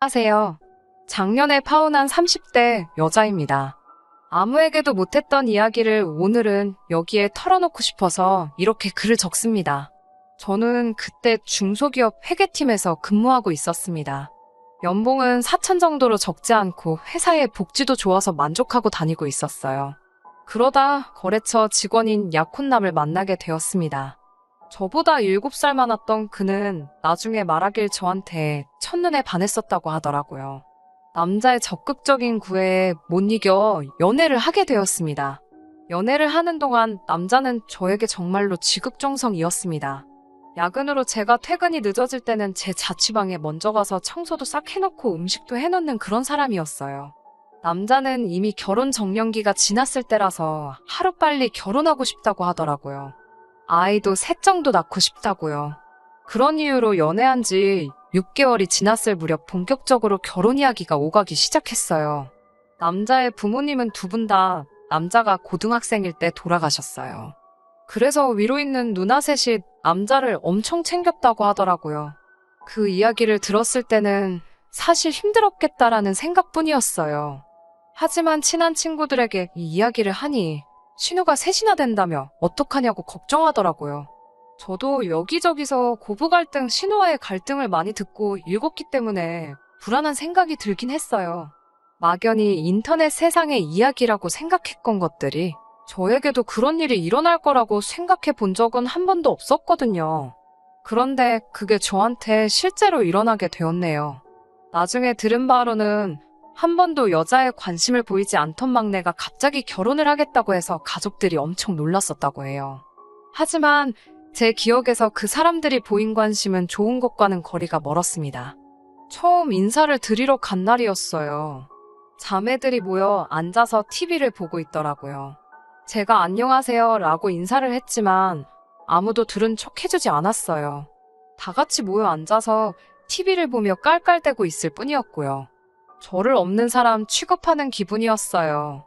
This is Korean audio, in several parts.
안녕하세요. 작년에 파혼한 30대 여자입니다. 아무에게도 못했던 이야기를 오늘은 여기에 털어놓고 싶어서 이렇게 글을 적습니다. 저는 그때 중소기업 회계팀에서 근무하고 있었습니다. 연봉은 4천 정도로 적지 않고 회사의 복지도 좋아서 만족하고 다니고 있었어요. 그러다 거래처 직원인 약혼남을 만나게 되었습니다. 저보다 7살 많았던 그는 나중에 말하길 저한테 첫눈에 반했었다고 하더라고요. 남자의 적극적인 구애에 못 이겨 연애를 하게 되었습니다. 연애를 하는 동안 남자는 저에게 정말로 지극정성이었습니다. 야근으로 제가 퇴근이 늦어질 때는 제 자취방에 먼저 가서 청소도 싹 해놓고 음식도 해놓는 그런 사람이었어요. 남자는 이미 결혼 정년기가 지났을 때라서 하루빨리 결혼하고 싶다고 하더라고요. 아이도 셋 정도 낳고 싶다고요. 그런 이유로 연애한 지 6개월이 지났을 무렵 본격적으로 결혼 이야기가 오가기 시작했어요. 남자의 부모님은 두 분 다 남자가 고등학생일 때 돌아가셨어요. 그래서 위로 있는 누나 셋이 남자를 엄청 챙겼다고 하더라고요. 그 이야기를 들었을 때는 사실 힘들었겠다라는 생각뿐이었어요. 하지만 친한 친구들에게 이 이야기를 하니 신우가 셋이나 된다며 어떡하냐고 걱정하더라고요. 저도 여기저기서 고부 갈등, 신우와의 갈등을 많이 듣고 읽었기 때문에 불안한 생각이 들긴 했어요. 막연히 인터넷 세상의 이야기라고 생각했던 것들이 저에게도 그런 일이 일어날 거라고 생각해 본 적은 한 번도 없었거든요. 그런데 그게 저한테 실제로 일어나게 되었네요. 나중에 들은 바로는 한 번도 여자에 관심을 보이지 않던 막내가 갑자기 결혼을 하겠다고 해서 가족들이 엄청 놀랐었다고 해요. 하지만 제 기억에서 그 사람들이 보인 관심은 좋은 것과는 거리가 멀었습니다. 처음 인사를 드리러 간 날이었어요. 자매들이 모여 앉아서 TV를 보고 있더라고요. 제가 안녕하세요 라고 인사를 했지만 아무도 들은 척 해주지 않았어요. 다 같이 모여 앉아서 TV를 보며 깔깔대고 있을 뿐이었고요. 저를 없는 사람 취급하는 기분이었어요.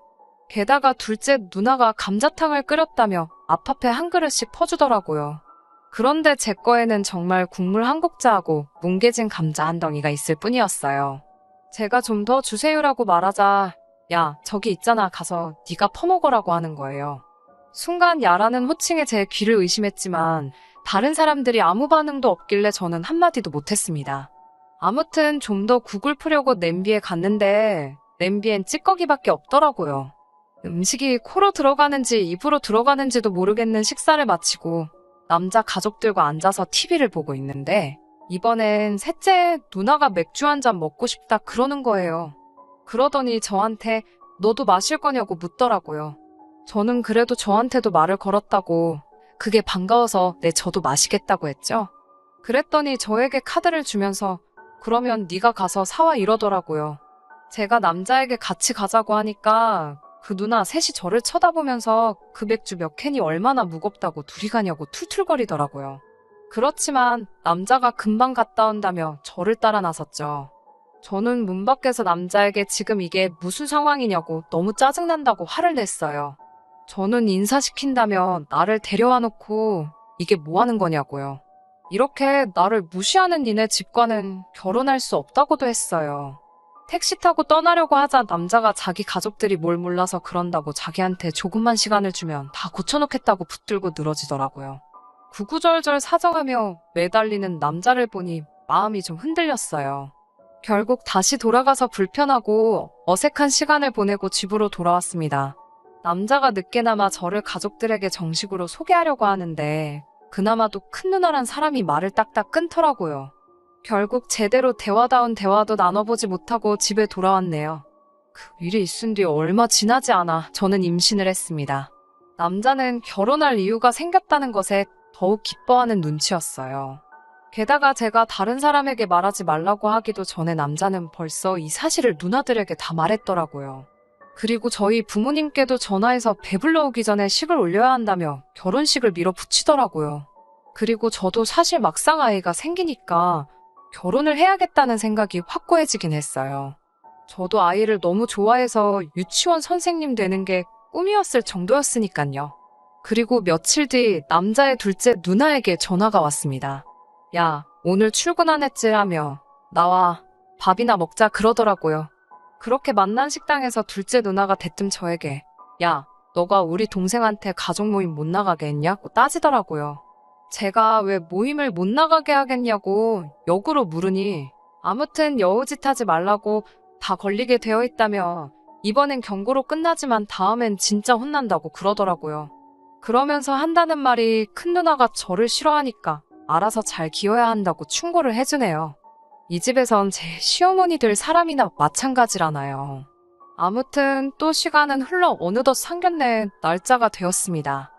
게다가 둘째 누나가 감자탕을 끓였다며 앞앞에 한 그릇씩 퍼주더라고요. 그런데 제 거에는 정말 국물 한 국자하고 뭉개진 감자 한 덩이가 있을 뿐이었어요. 제가 좀 더 주세요라고 말하자 야 저기 있잖아 가서 네가 퍼먹으라고 하는 거예요. 순간 야라는 호칭에 제 귀를 의심했지만 다른 사람들이 아무 반응도 없길래 저는 한마디도 못했습니다. 아무튼 좀 더 국을 풀려고 냄비에 갔는데 냄비엔 찌꺼기밖에 없더라고요. 음식이 코로 들어가는지 입으로 들어가는지도 모르겠는 식사를 마치고 남자 가족들과 앉아서 TV를 보고 있는데 이번엔 셋째 누나가 맥주 한 잔 먹고 싶다 그러는 거예요. 그러더니 저한테 너도 마실 거냐고 묻더라고요. 저는 그래도 저한테도 말을 걸었다고 그게 반가워서 네 저도 마시겠다고 했죠. 그랬더니 저에게 카드를 주면서 그러면 네가 가서 사와 이러더라고요. 제가 남자에게 같이 가자고 하니까 그 누나 셋이 저를 쳐다보면서 그 맥주 몇 캔이 얼마나 무겁다고 둘이 가냐고 툴툴거리더라고요. 그렇지만 남자가 금방 갔다 온다며 저를 따라 나섰죠. 저는 문 밖에서 남자에게 지금 이게 무슨 상황이냐고 너무 짜증난다고 화를 냈어요. 저는 인사시킨다며 나를 데려와 놓고 이게 뭐 하는 거냐고요. 이렇게 나를 무시하는 니네 집과는 결혼할 수 없다고도 했어요. 택시 타고 떠나려고 하자 남자가 자기 가족들이 뭘 몰라서 그런다고 자기한테 조금만 시간을 주면 다 고쳐놓겠다고 붙들고 늘어지더라고요. 구구절절 사정하며 매달리는 남자를 보니 마음이 좀 흔들렸어요. 결국 다시 돌아가서 불편하고 어색한 시간을 보내고 집으로 돌아왔습니다. 남자가 늦게나마 저를 가족들에게 정식으로 소개하려고 하는데 그나마도 큰 누나란 사람이 말을 딱딱 끊더라고요. 결국 제대로 대화다운 대화도 나눠보지 못하고 집에 돌아왔네요. 그 일이 있은 뒤 얼마 지나지 않아 저는 임신을 했습니다. 남자는 결혼할 이유가 생겼다는 것에 더욱 기뻐하는 눈치였어요. 게다가 제가 다른 사람에게 말하지 말라고 하기도 전에 남자는 벌써 이 사실을 누나들에게 다 말했더라고요. 그리고 저희 부모님께도 전화해서 배불러 오기 전에 식을 올려야 한다며 결혼식을 밀어붙이더라고요. 그리고 저도 사실 막상 아이가 생기니까 결혼을 해야겠다는 생각이 확고해지긴 했어요. 저도 아이를 너무 좋아해서 유치원 선생님 되는 게 꿈이었을 정도였으니까요. 그리고 며칠 뒤 남자의 둘째 누나에게 전화가 왔습니다. 야, 오늘 출근 안 했지? 하며 나와 밥이나 먹자 그러더라고요. 그렇게 만난 식당에서 둘째 누나가 대뜸 저에게 야, 너가 우리 동생한테 가족 모임 못 나가게 했냐고 따지더라고요. 제가 왜 모임을 못 나가게 하겠냐고 역으로 물으니 아무튼 여우짓 하지 말라고 다 걸리게 되어 있다며 이번엔 경고로 끝나지만 다음엔 진짜 혼난다고 그러더라고요. 그러면서 한다는 말이 큰 누나가 저를 싫어하니까 알아서 잘 기어야 한다고 충고를 해주네요. 이 집에선 제 시어머니들 사람이나 마찬가지라나요. 아무튼 또 시간은 흘러 어느덧 상견례 날짜가 되었습니다.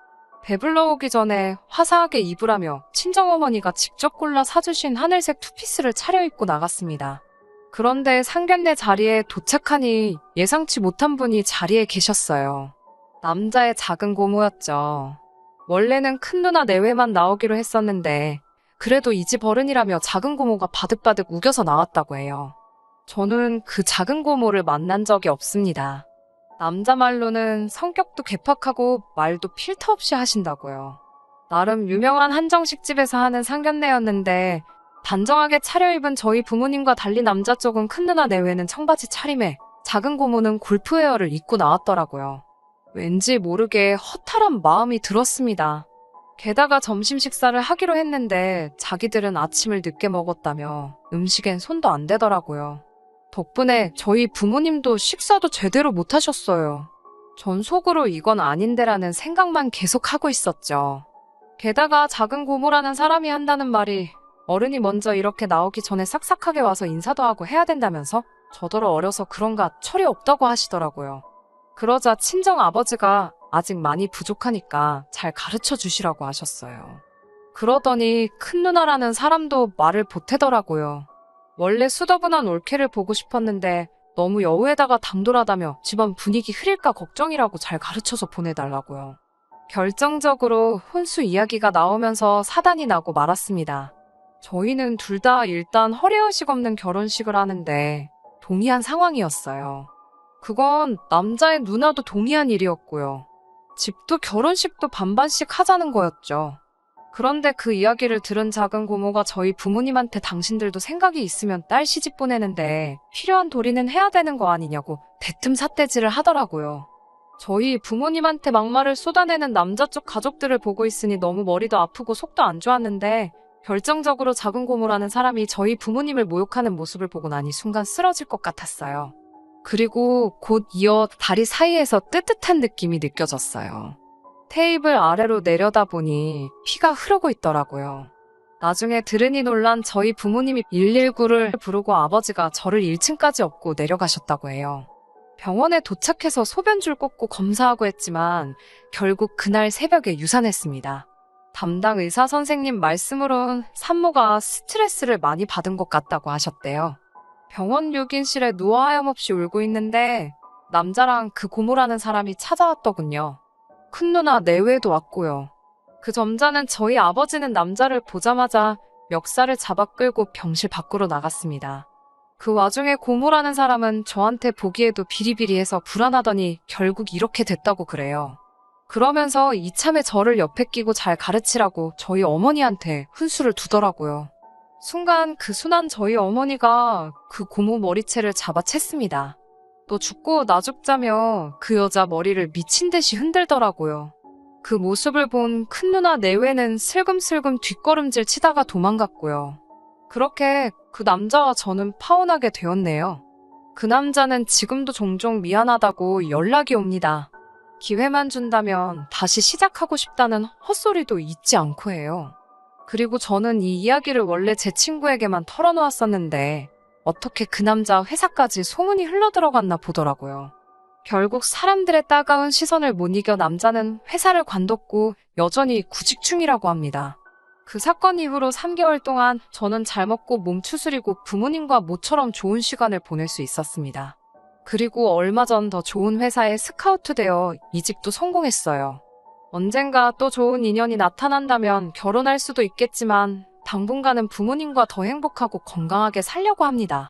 배불러 오기 전에 화사하게 입으라며 친정어머니가 직접 골라 사주신 하늘색 투피스를 차려입고 나갔습니다. 그런데 상견례 자리에 도착하니 예상치 못한 분이 자리에 계셨어요. 남자의 작은 고모였죠. 원래는 큰 누나 내외만 나오기로 했었는데 그래도 이 집 어른이라며 작은 고모가 바득바득 우겨서 나왔다고 해요. 저는 그 작은 고모를 만난 적이 없습니다. 남자 말로는 성격도 개팍하고 말도 필터 없이 하신다고요. 나름 유명한 한정식 집에서 하는 상견례였는데 단정하게 차려입은 저희 부모님과 달리 남자 쪽은 큰 누나 내외는 청바지 차림에 작은 고모는 골프웨어를 입고 나왔더라고요. 왠지 모르게 허탈한 마음이 들었습니다. 게다가 점심 식사를 하기로 했는데 자기들은 아침을 늦게 먹었다며 음식엔 손도 안 대더라고요. 덕분에 저희 부모님도 식사도 제대로 못 하셨어요. 전 속으로 이건 아닌데라는 생각만 계속 하고 있었죠. 게다가 작은 고모라는 사람이 한다는 말이 어른이 먼저 이렇게 나오기 전에 싹싹하게 와서 인사도 하고 해야 된다면서 저더러 어려서 그런가 철이 없다고 하시더라고요. 그러자 친정 아버지가 아직 많이 부족하니까 잘 가르쳐 주시라고 하셨어요. 그러더니 큰 누나라는 사람도 말을 보태더라고요. 원래 수더분한 올케를 보고 싶었는데 너무 여우에다가 당돌하다며 집안 분위기 흐릴까 걱정이라고 잘 가르쳐서 보내달라고요. 결정적으로 혼수 이야기가 나오면서 사단이 나고 말았습니다. 저희는 둘 다 일단 허례허식 없는 결혼식을 하는데 동의한 상황이었어요. 그건 남자의 누나도 동의한 일이었고요. 집도 결혼식도 반반씩 하자는 거였죠. 그런데 그 이야기를 들은 작은 고모가 저희 부모님한테 당신들도 생각이 있으면 딸 시집 보내는데 필요한 도리는 해야 되는 거 아니냐고 대뜸 삿대질을 하더라고요. 저희 부모님한테 막말을 쏟아내는 남자 쪽 가족들을 보고 있으니 너무 머리도 아프고 속도 안 좋았는데 결정적으로 작은 고모라는 사람이 저희 부모님을 모욕하는 모습을 보고 나니 순간 쓰러질 것 같았어요. 그리고 곧 이어 다리 사이에서 뜨뜻한 느낌이 느껴졌어요. 테이블 아래로 내려다보니 피가 흐르고 있더라고요. 나중에 들으니 놀란 저희 부모님이 119를 부르고 아버지가 저를 1층까지 업고 내려가셨다고 해요. 병원에 도착해서 소변줄 꽂고 검사하고 했지만 결국 그날 새벽에 유산했습니다. 담당 의사 선생님 말씀으론 산모가 스트레스를 많이 받은 것 같다고 하셨대요. 병원 유긴실에 누워 하염없이 울고 있는데 남자랑 그 고모라는 사람이 찾아왔더군요. 큰 누나 내외도 왔고요. 그 점자는 저희 아버지는 남자를 보자마자 멱살을 잡아 끌고 병실 밖으로 나갔습니다. 그 와중에 고모라는 사람은 저한테 보기에도 비리비리해서 불안하더니 결국 이렇게 됐다고 그래요. 그러면서 이참에 저를 옆에 끼고 잘 가르치라고 저희 어머니한테 훈수를 두더라고요. 순간 그 순한 저희 어머니가 그 고모 머리채를 잡아챘습니다. 너 죽고 나 죽자며 그 여자 머리를 미친 듯이 흔들더라고요. 그 모습을 본 큰 누나 내외는 슬금슬금 뒷걸음질 치다가 도망갔고요. 그렇게 그 남자와 저는 파혼하게 되었네요. 그 남자는 지금도 종종 미안하다고 연락이 옵니다. 기회만 준다면 다시 시작하고 싶다는 헛소리도 잊지 않고 해요. 그리고 저는 이 이야기를 원래 제 친구에게만 털어놓았었는데 어떻게 그 남자 회사까지 소문이 흘러들어갔나 보더라고요. 결국 사람들의 따가운 시선을 못 이겨 남자는 회사를 관뒀고 여전히 구직 중이라고 합니다. 그 사건 이후로 3개월 동안 저는 잘 먹고 몸 추스리고 부모님과 모처럼 좋은 시간을 보낼 수 있었습니다. 그리고 얼마 전 더 좋은 회사에 스카우트되어 이직도 성공했어요. 언젠가 또 좋은 인연이 나타난다면 결혼할 수도 있겠지만 당분간은 부모님과 더 행복하고 건강하게 살려고 합니다.